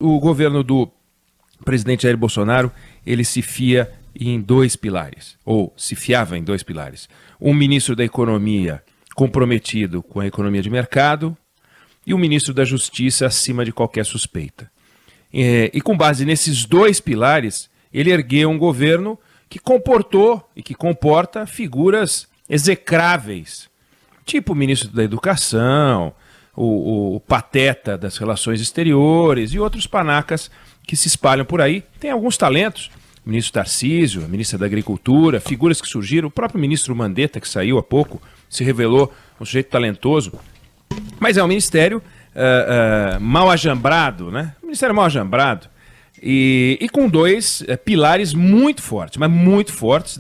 O governo do presidente Jair Bolsonaro, ele se fia em dois pilares, ou se fiava em dois pilares. Um ministro da Economia comprometido com a economia de mercado e um ministro da Justiça acima de qualquer suspeita. E com base nesses dois pilares, ele ergueu um governo que comportou e que comporta figuras execráveis, tipo o ministro da Educação, o pateta das relações exteriores e outros panacas que se espalham por aí. Tem alguns talentos, o ministro Tarcísio, a ministra da Agricultura, figuras que surgiram, o próprio ministro Mandetta, que saiu há pouco, se revelou um sujeito talentoso, mas é um ministério mal ajambrado, né? Um ministério mal ajambrado e com dois pilares muito fortes, mas muito fortes,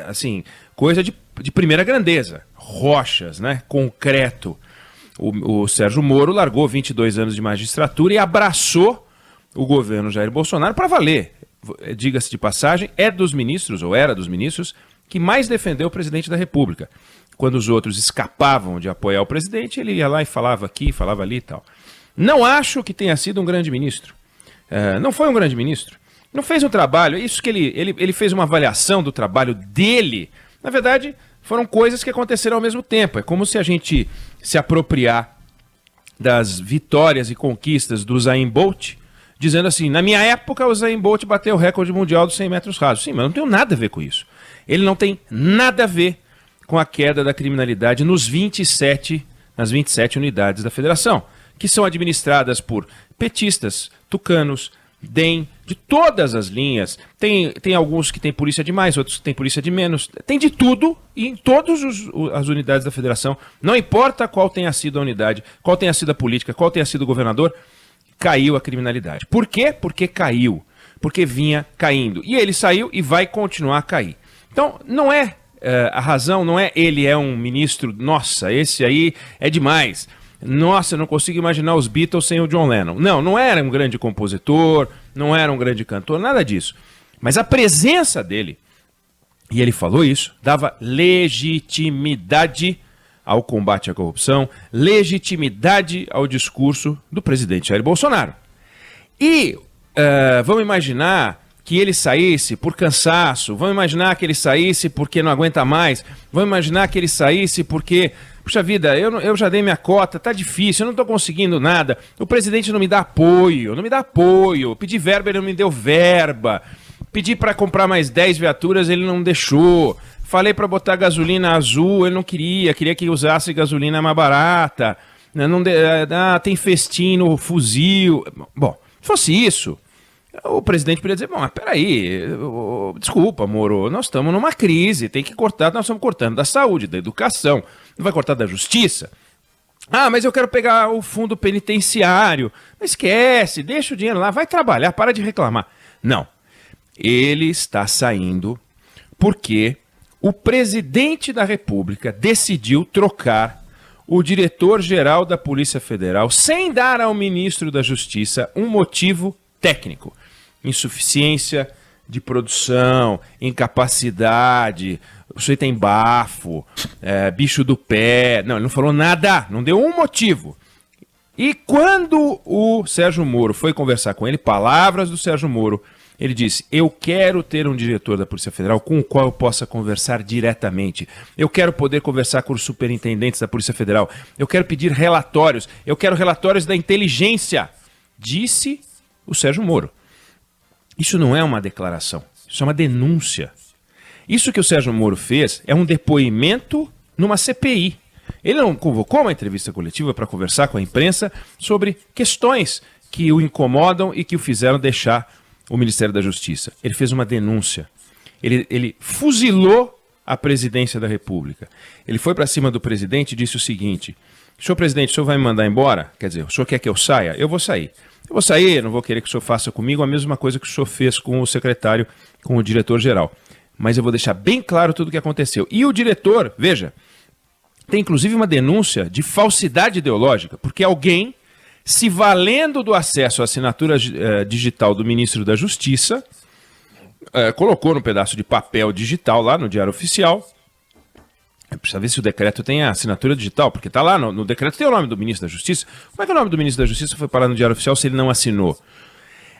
assim, coisa de primeira grandeza, rochas, né? Concreto. O Sérgio Moro largou 22 anos de magistratura e abraçou o governo Jair Bolsonaro para valer. Diga-se de passagem, é dos ministros, ou era dos ministros, que mais defendeu o presidente da República. Quando os outros escapavam de apoiar o presidente, ele ia lá e falava aqui, falava ali e tal. Não acho que tenha sido um grande ministro. Não foi um grande ministro. Não fez um trabalho, isso que ele fez uma avaliação do trabalho dele. Na verdade, foram coisas que aconteceram ao mesmo tempo. É como se a gente se apropriar das vitórias e conquistas do Usain Bolt, dizendo assim, na minha época o Usain Bolt bateu o recorde mundial dos 100 metros rasos. Sim, mas não tem nada a ver com isso. Ele não tem nada a ver com a queda da criminalidade nas 27 unidades da federação, que são administradas por petistas, tucanos, DEM, de todas as linhas. Tem alguns que tem polícia de mais, outros que tem polícia de menos. Tem de tudo e em todas as unidades da federação. Não importa qual tenha sido a unidade, qual tenha sido a política, qual tenha sido o governador, caiu a criminalidade. Por quê? Porque caiu. Porque vinha caindo. E ele saiu e vai continuar a cair. Então, não é a razão, não é ele é um ministro, nossa, esse aí é demais. Nossa, eu não consigo imaginar os Beatles sem o John Lennon. Não era um grande compositor, não era um grande cantor, nada disso. Mas a presença dele, e ele falou isso, dava legitimidade ao combate à corrupção, legitimidade ao discurso do presidente Jair Bolsonaro. E vamos imaginar que ele saísse por cansaço, vamos imaginar que ele saísse porque não aguenta mais, vamos imaginar que ele saísse porque, puxa vida, eu já dei minha cota, tá difícil, eu não tô conseguindo nada, o presidente não me dá apoio, pedi verba, ele não me deu verba, pedi para comprar mais 10 viaturas, ele não deixou, falei para botar gasolina azul, ele não queria que usasse gasolina mais barata, tem festim no fuzil. Bom, se fosse isso, o presidente poderia dizer, bom, mas peraí, desculpa, Moro, nós estamos numa crise, tem que cortar, nós estamos cortando da saúde, da educação, não vai cortar da justiça? Ah, mas eu quero pegar o fundo penitenciário. Não esquece, deixa o dinheiro lá, vai trabalhar, para de reclamar. Não, ele está saindo porque o presidente da República decidiu trocar o diretor-geral da Polícia Federal sem dar ao ministro da Justiça um motivo técnico. Insuficiência de produção, incapacidade, o sujeito tem bafo, bicho do pé. Não, ele não falou nada, não deu um motivo. E quando o Sérgio Moro foi conversar com ele, palavras do Sérgio Moro, ele disse, eu quero ter um diretor da Polícia Federal com o qual eu possa conversar diretamente. Eu quero poder conversar com os superintendentes da Polícia Federal. Eu quero pedir relatórios. Eu quero relatórios da inteligência. Disse o Sérgio Moro. Isso não é uma declaração, isso é uma denúncia. Isso que o Sérgio Moro fez é um depoimento numa CPI. Ele não convocou uma entrevista coletiva para conversar com a imprensa sobre questões que o incomodam e que o fizeram deixar o Ministério da Justiça. Ele fez uma denúncia. Ele fuzilou a presidência da República. Ele foi para cima do presidente e disse o seguinte, senhor presidente, o senhor vai me mandar embora? Quer dizer, o senhor quer que eu saia? Eu vou sair. Eu vou sair, não vou querer que o senhor faça comigo a mesma coisa que o senhor fez com o secretário, com o diretor-geral. Mas eu vou deixar bem claro tudo o que aconteceu. E o diretor, veja, tem inclusive uma denúncia de falsidade ideológica, porque alguém, se valendo do acesso à assinatura digital do ministro da Justiça, colocou num pedaço de papel digital lá no Diário Oficial, Precisa ver se o decreto tem a assinatura digital, porque está lá no decreto tem o nome do ministro da Justiça. Como é que o nome do ministro da Justiça foi parar no Diário Oficial se ele não assinou?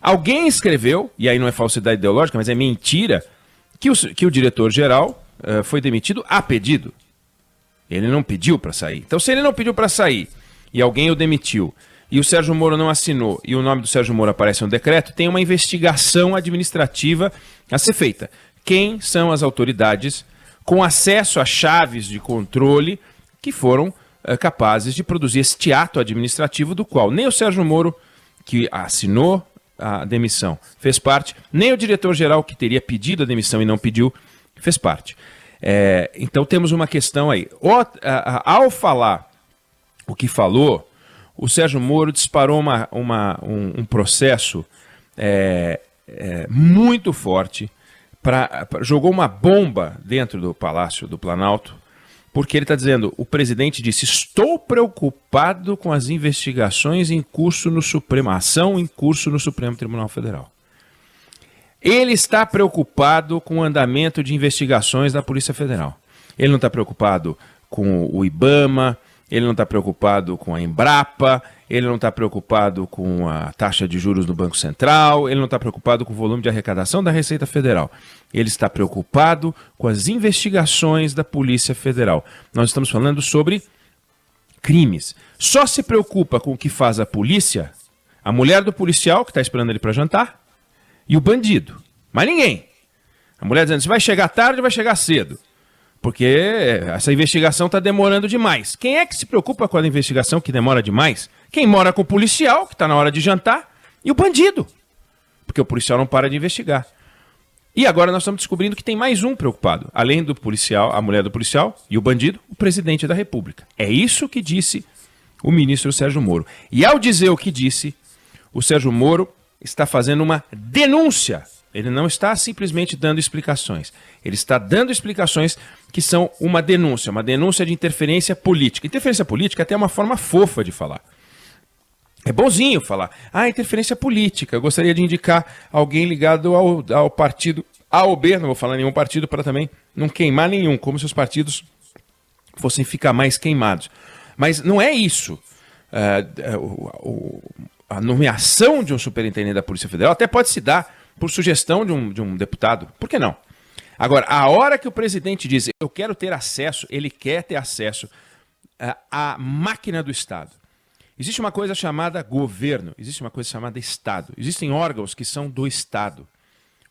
Alguém escreveu, e aí não é falsidade ideológica, mas é mentira, que o diretor-geral foi demitido a pedido. Ele não pediu para sair. Então, se ele não pediu para sair e alguém o demitiu, e o Sérgio Moro não assinou, e o nome do Sérgio Moro aparece no decreto, tem uma investigação administrativa a ser feita. Quem são as autoridades com acesso a chaves de controle que foram capazes de produzir este ato administrativo do qual nem o Sérgio Moro, que assinou a demissão, fez parte, nem o diretor-geral, que teria pedido a demissão e não pediu, fez parte. Então temos uma questão aí. Ao falar o que falou, o Sérgio Moro disparou um processo muito forte, jogou uma bomba dentro do Palácio do Planalto, porque ele está dizendo, o presidente disse, estou preocupado com as investigações em curso no Supremo, a ação em curso no Supremo Tribunal Federal. Ele está preocupado com o andamento de investigações da Polícia Federal. Ele não está preocupado com o IBAMA, ele não está preocupado com a Embrapa, ele não está preocupado com a taxa de juros do Banco Central, ele não está preocupado com o volume de arrecadação da Receita Federal. Ele está preocupado com as investigações da Polícia Federal. Nós estamos falando sobre crimes. Só se preocupa com o que faz a polícia, a mulher do policial que está esperando ele para jantar e o bandido. Mas ninguém. A mulher dizendo, você vai chegar tarde ou vai chegar cedo? Porque essa investigação está demorando demais. Quem é que se preocupa com a investigação que demora demais? Quem mora com o policial, que está na hora de jantar, e o bandido. Porque o policial não para de investigar. E agora nós estamos descobrindo que tem mais um preocupado. Além do policial, a mulher do policial e o bandido, o presidente da República. É isso que disse o ministro Sérgio Moro. E ao dizer o que disse, o Sérgio Moro está fazendo uma denúncia. Ele não está simplesmente dando explicações. Ele está dando explicações que são uma denúncia de interferência política. Interferência política é até uma forma fofa de falar. É bonzinho falar, interferência política. Eu gostaria de indicar alguém ligado ao partido A ou B, não vou falar nenhum partido para também não queimar nenhum, como se os partidos fossem ficar mais queimados. Mas não é isso. A nomeação de um superintendente da Polícia Federal até pode se dar por sugestão de um deputado. Por que não? Agora, a hora que o presidente diz, eu quero ter acesso, ele quer ter acesso à máquina do Estado. Existe uma coisa chamada governo, existe uma coisa chamada Estado. Existem órgãos que são do Estado.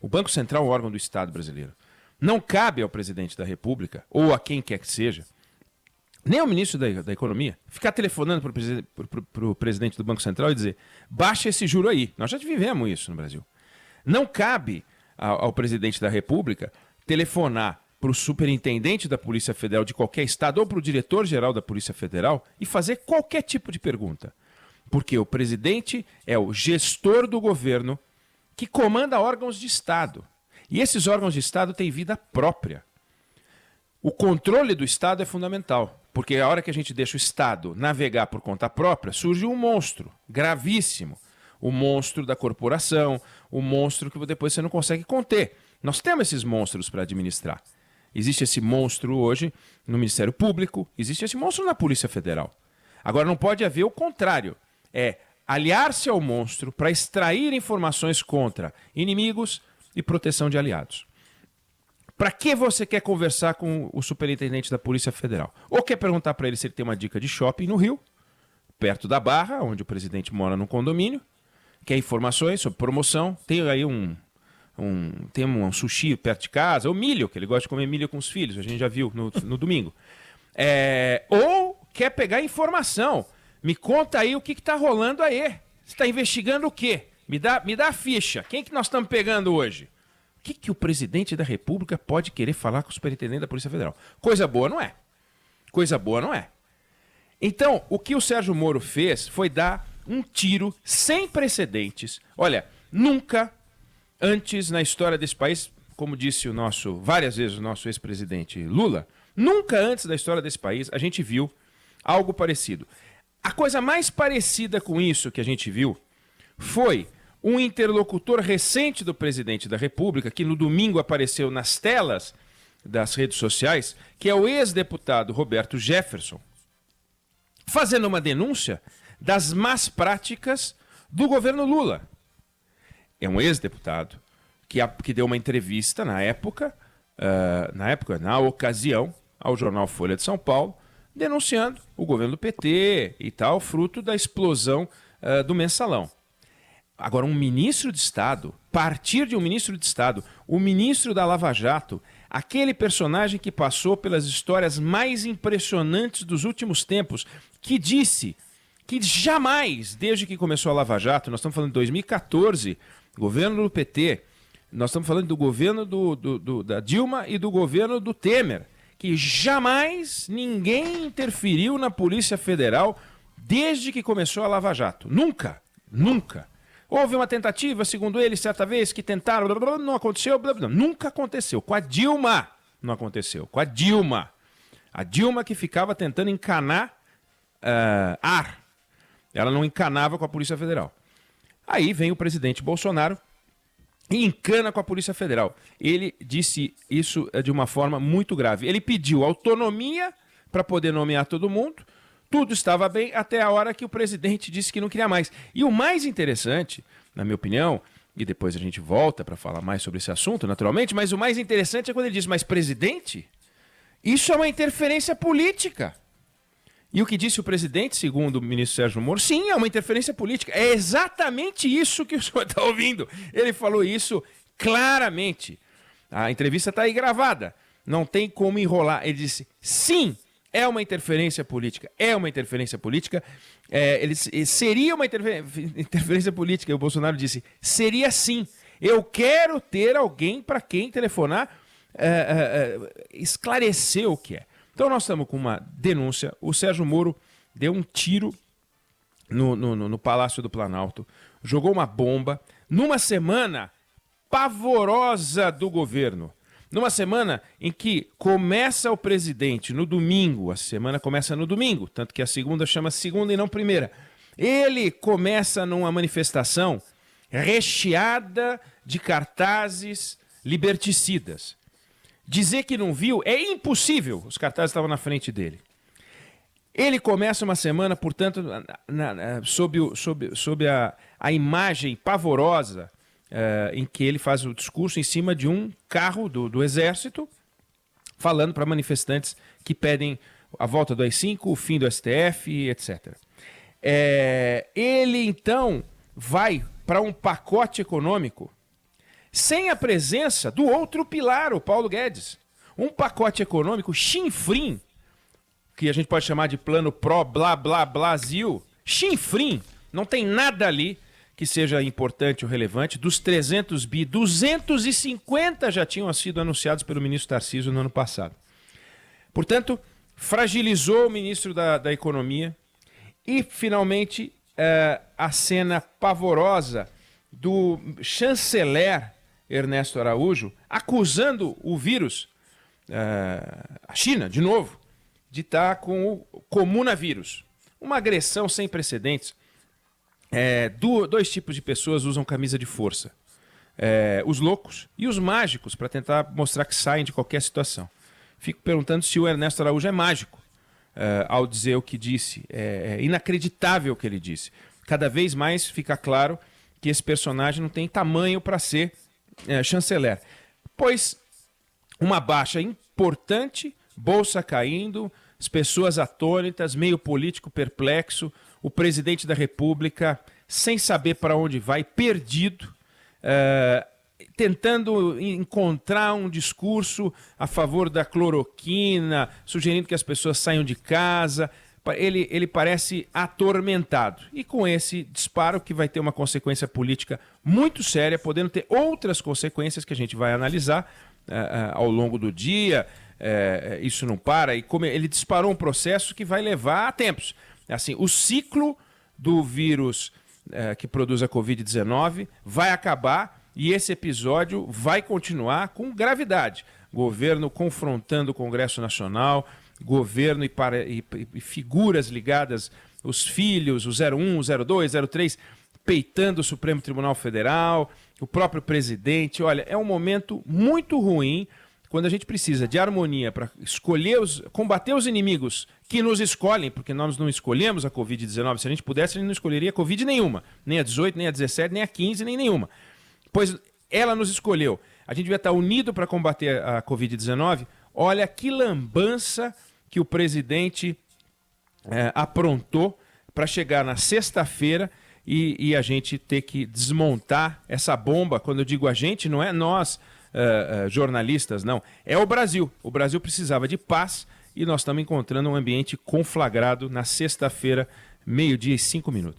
O Banco Central é um órgão do Estado brasileiro. Não cabe ao presidente da República, ou a quem quer que seja, nem ao ministro da Economia, ficar telefonando para o presidente do Banco Central e dizer, baixa esse juro aí. Nós já vivemos isso no Brasil. Não cabe ao presidente da República telefonar para o superintendente da Polícia Federal de qualquer estado ou para o diretor-geral da Polícia Federal e fazer qualquer tipo de pergunta. Porque o presidente é o gestor do governo que comanda órgãos de Estado. E esses órgãos de Estado têm vida própria. O controle do Estado é fundamental, porque a hora que a gente deixa o Estado navegar por conta própria, surge um monstro gravíssimo. O monstro da corporação, o monstro que depois você não consegue conter. Nós temos esses monstros para administrar. Existe esse monstro hoje no Ministério Público, existe esse monstro na Polícia Federal. Agora não pode haver o contrário, é aliar-se ao monstro para extrair informações contra inimigos e proteção de aliados. Para que você quer conversar com o superintendente da Polícia Federal? Ou quer perguntar para ele se ele tem uma dica de shopping no Rio, perto da Barra, onde o presidente mora num condomínio, quer informações sobre promoção, tem aí tem um sushi perto de casa, ou milho, que ele gosta de comer milho com os filhos, a gente já viu no domingo. Ou quer pegar informação, me conta aí o que está rolando aí, você está investigando o quê? Me dá a ficha, quem que nós estamos pegando hoje? O que o presidente da República pode querer falar com o superintendente da Polícia Federal? Coisa boa não é. Coisa boa não é. Então, o que o Sérgio Moro fez foi dar um tiro sem precedentes. Olha, nunca antes na história desse país, como disse várias vezes o nosso ex-presidente Lula, nunca antes da história desse país a gente viu algo parecido. A coisa mais parecida com isso que a gente viu foi um interlocutor recente do presidente da República, que no domingo apareceu nas telas das redes sociais, que é o ex-deputado Roberto Jefferson, fazendo uma denúncia das más práticas do governo Lula. É um ex-deputado que deu uma entrevista na ocasião, ao jornal Folha de São Paulo, denunciando o governo do PT e tal, fruto da explosão do mensalão. Agora, um ministro de Estado, partir de um ministro de Estado, o ministro da Lava Jato, aquele personagem que passou pelas histórias mais impressionantes dos últimos tempos, que disse que jamais, desde que começou a Lava Jato, nós estamos falando de 2014, governo do PT, nós estamos falando do governo da Dilma e do governo do Temer, que jamais ninguém interferiu na Polícia Federal desde que começou a Lava Jato. Nunca, nunca. Houve uma tentativa, segundo ele, certa vez, que tentaram, não aconteceu, nunca aconteceu. Com a Dilma não aconteceu. Com a Dilma. A Dilma que ficava tentando encanar ar. Ela não encanava com a Polícia Federal. Aí vem o presidente Bolsonaro e encana com a Polícia Federal. Ele disse isso de uma forma muito grave. Ele pediu autonomia para poder nomear todo mundo. Tudo estava bem até a hora que o presidente disse que não queria mais. E o mais interessante, na minha opinião, e depois a gente volta para falar mais sobre esse assunto, naturalmente, mas o mais interessante é quando ele diz, mas presidente, isso é uma interferência política. E o que disse o presidente, segundo o ministro Sérgio Moro, sim, é uma interferência política. É exatamente isso que o senhor está ouvindo. Ele falou isso claramente. A entrevista está aí gravada. Não tem como enrolar. Ele disse, sim, é uma interferência política. É uma interferência política. Seria uma interferência política. E o Bolsonaro disse, seria sim. Eu quero ter alguém para quem telefonar, esclarecer o que é. Então nós estamos com uma denúncia. O Sérgio Moro deu um tiro no Palácio do Planalto, jogou uma bomba numa semana pavorosa do governo. Numa semana em que começa o presidente no domingo, a semana começa no domingo, tanto que a segunda chama segunda e não primeira. Ele começa numa manifestação recheada de cartazes liberticidas. Dizer que não viu é impossível, os cartazes estavam na frente dele. Ele começa uma semana, portanto, sob a imagem pavorosa em que ele faz o discurso em cima de um carro do Exército, falando para manifestantes que pedem a volta do AI-5, o fim do STF, etc. Ele, então, vai para um pacote econômico sem a presença do outro pilar, o Paulo Guedes. Um pacote econômico chinfrim, que a gente pode chamar de plano pró, blá, blá, Brasil. Chinfrim, não tem nada ali que seja importante ou relevante. Dos 300 bi, 250 já tinham sido anunciados pelo ministro Tarcísio no ano passado. Portanto, fragilizou o ministro da Economia e, finalmente, a cena pavorosa do chanceler Ernesto Araújo acusando o vírus, a China, de novo, de estar com o comunavírus. Uma agressão sem precedentes. Dois tipos de pessoas usam camisa de força. Os loucos e os mágicos, para tentar mostrar que saem de qualquer situação. Fico perguntando se o Ernesto Araújo é mágico ao dizer o que disse. É inacreditável o que ele disse. Cada vez mais fica claro que esse personagem não tem tamanho para ser chanceler. Pois uma baixa importante, bolsa caindo, as pessoas atônitas, meio político perplexo, o presidente da República sem saber para onde vai, perdido, tentando encontrar um discurso a favor da cloroquina, sugerindo que as pessoas saiam de casa. Ele parece atormentado. E com esse disparo que vai ter uma consequência política muito séria, podendo ter outras consequências que a gente vai analisar ao longo do dia. Isso não para. E como ele disparou um processo que vai levar a tempos. Assim, o ciclo do vírus que produz a Covid-19 vai acabar e esse episódio vai continuar com gravidade. Governo confrontando o Congresso Nacional, governo e figuras ligadas, os filhos, o 01, o 02, 03, peitando o Supremo Tribunal Federal, o próprio presidente. Olha, é um momento muito ruim quando a gente precisa de harmonia para combater os inimigos que nos escolhem, porque nós não escolhemos a Covid-19, se a gente pudesse, a gente não escolheria Covid nenhuma, nem a 18, nem a 17, nem a 15, nem nenhuma. Pois ela nos escolheu. A gente devia estar unido para combater a Covid-19. Olha que lambança que o presidente aprontou para chegar na sexta-feira e a gente ter que desmontar essa bomba. Quando eu digo a gente, não é nós, jornalistas, não. É o Brasil. O Brasil precisava de paz e nós estamos encontrando um ambiente conflagrado na sexta-feira, 12h05.